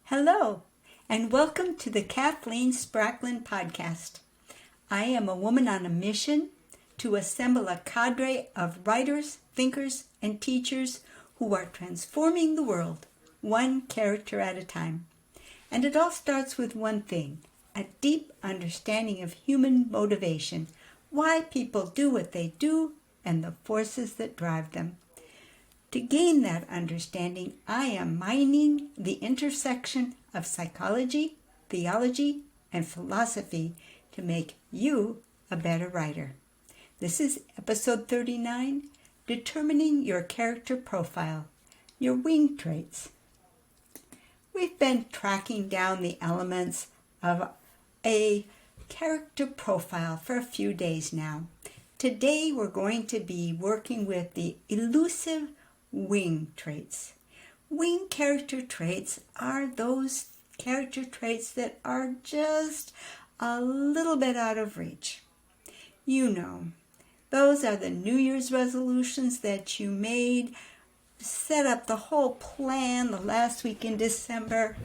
Hello, and welcome to the Kathleen Spracklin podcast. I am a woman on a mission to assemble a cadre of writers, thinkers, and teachers who are transforming the world, one character at a time. And it all starts with one thing, a deep understanding of human motivation, why people do what they do, and the forces that drive them. To gain that understanding, I am mining the intersection of psychology, theology, and philosophy to make you a better writer. This is episode 39, Determining Your Character Profile, Your Wing Traits. We've been tracking down the elements of a character profile for a few days now. Today we're going to be working with the elusive wing traits. Wing character traits are those character traits that are just a little bit out of reach. You know, those are the New Year's resolutions that you made, set up the whole plan the last week in December,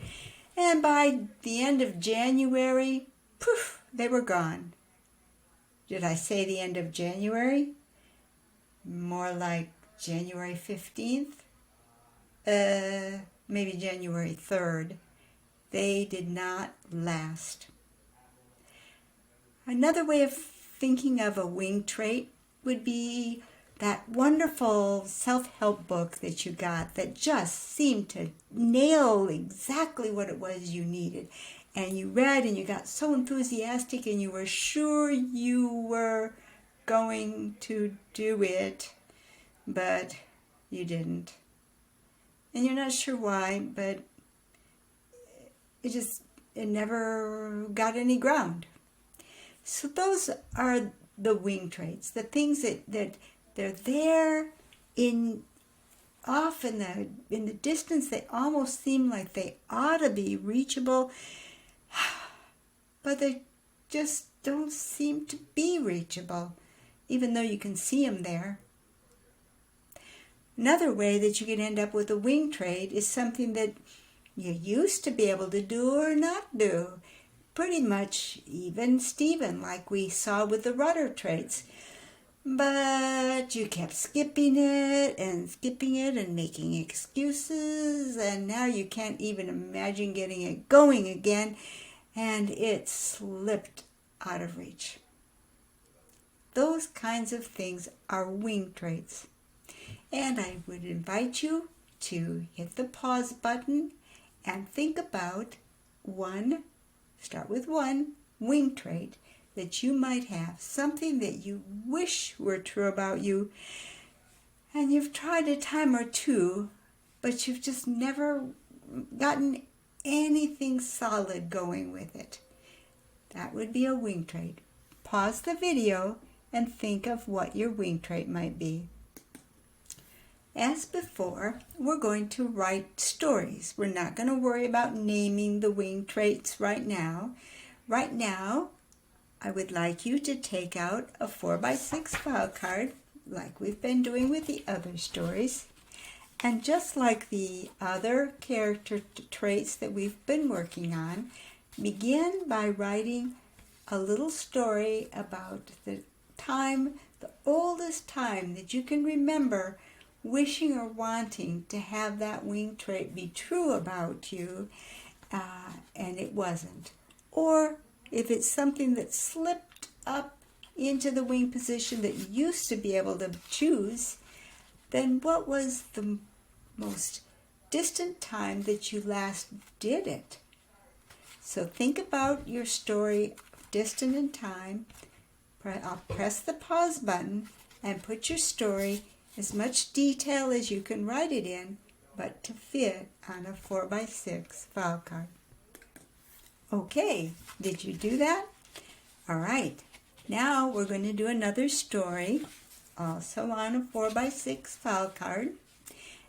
and by the end of January, poof, they were gone. Did I say the end of January? More like January 15th? Maybe January 3rd. They did not last. Another way of thinking of a wing trait would be that wonderful self-help book that you got that just seemed to nail exactly what it was you needed. And you read and you got so enthusiastic and you were sure you were going to do it, but you didn't. And you're not sure why, but it never got any ground. So those are the wing traits, the things that they're there off in the distance. They almost seem like they ought to be reachable, but they just don't seem to be reachable, even though you can see them there. Another way that you can end up with a wing trait is something that you used to be able to do or not do. Pretty much even Steven, like we saw with the rudder traits. But you kept skipping it and making excuses, and now you can't even imagine getting it going again, and it slipped out of reach. Those kinds of things are wing traits. And I would invite you to hit the pause button and think about start with one wing trait that you might have, something that you wish were true about you, and you've tried a time or two, but you've just never gotten anything solid going with it. That would be a wing trait. Pause the video and think of what your wing trait might be. As before, we're going to write stories. We're not going to worry about naming the wing traits right now. Right now, I would like you to take out a 4x6 file card, like we've been doing with the other stories. And just like the other character traits that we've been working on, begin by writing a little story about the oldest time that you can remember wishing or wanting to have that wing trait be true about you, and it wasn't. Or if it's something that slipped up into the wing position that you used to be able to choose, then what was the most distant time that you last did it? So think about your story distant in time. I'll press the pause button and put your story as much detail as you can write it in, but to fit on a 4x6 file card. Okay, did you do that? All right, now we're going to do another story, also on a 4x6 file card.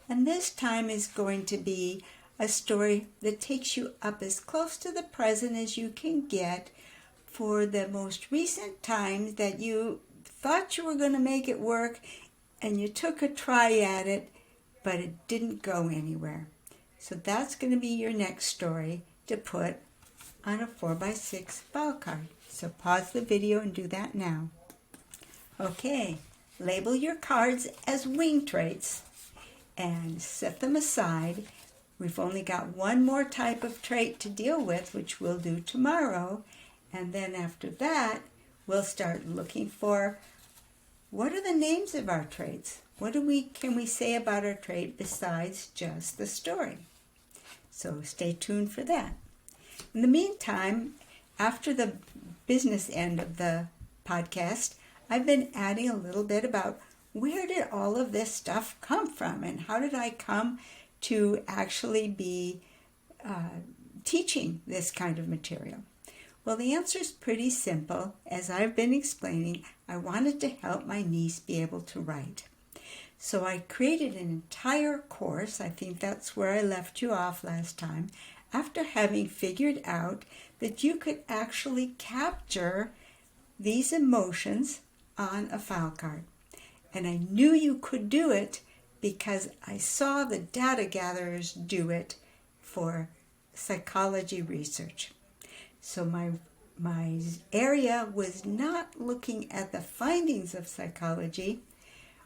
And this time is going to be a story that takes you up as close to the present as you can get for the most recent times that you thought you were going to make it work and you took a try at it, but it didn't go anywhere. So that's going to be your next story to put on a 4x6 file card. So pause the video and do that now. Okay, label your cards as WingTraits and set them aside. We've only got one more type of trait to deal with, which we'll do tomorrow. And then after that, we'll start looking for what are the names of our traits? What can we say about our trait besides just the story? So stay tuned for that. In the meantime, after the business end of the podcast, I've been adding a little bit about where did all of this stuff come from and how did I come to actually be teaching this kind of material? Well, the answer is pretty simple. As I've been explaining, I wanted to help my niece be able to write. So I created an entire course. I think that's where I left you off last time, after having figured out that you could actually capture these emotions on a file card. And I knew you could do it because I saw the data gatherers do it for psychology research. So my area was not looking at the findings of psychology,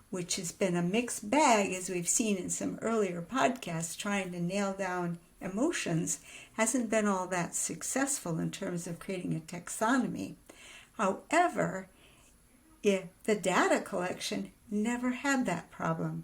which has been a mixed bag, as we've seen in some earlier podcasts. Trying to nail down emotions hasn't been all that successful in terms of creating a taxonomy. However, the data collection never had that problem.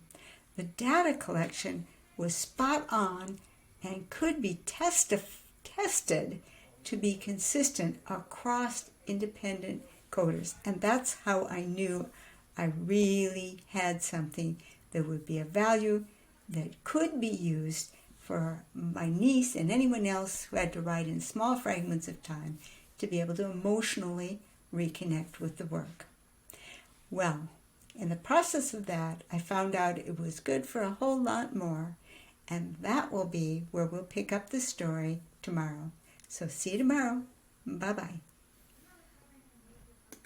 The data collection was spot on and could be tested to be consistent across independent coders. And that's how I knew I really had something that would be of value, that could be used for my niece and anyone else who had to write in small fragments of time to be able to emotionally reconnect with the work. Well, in the process of that, I found out it was good for a whole lot more, and that will be where we'll pick up the story tomorrow. So see you tomorrow. Bye-bye.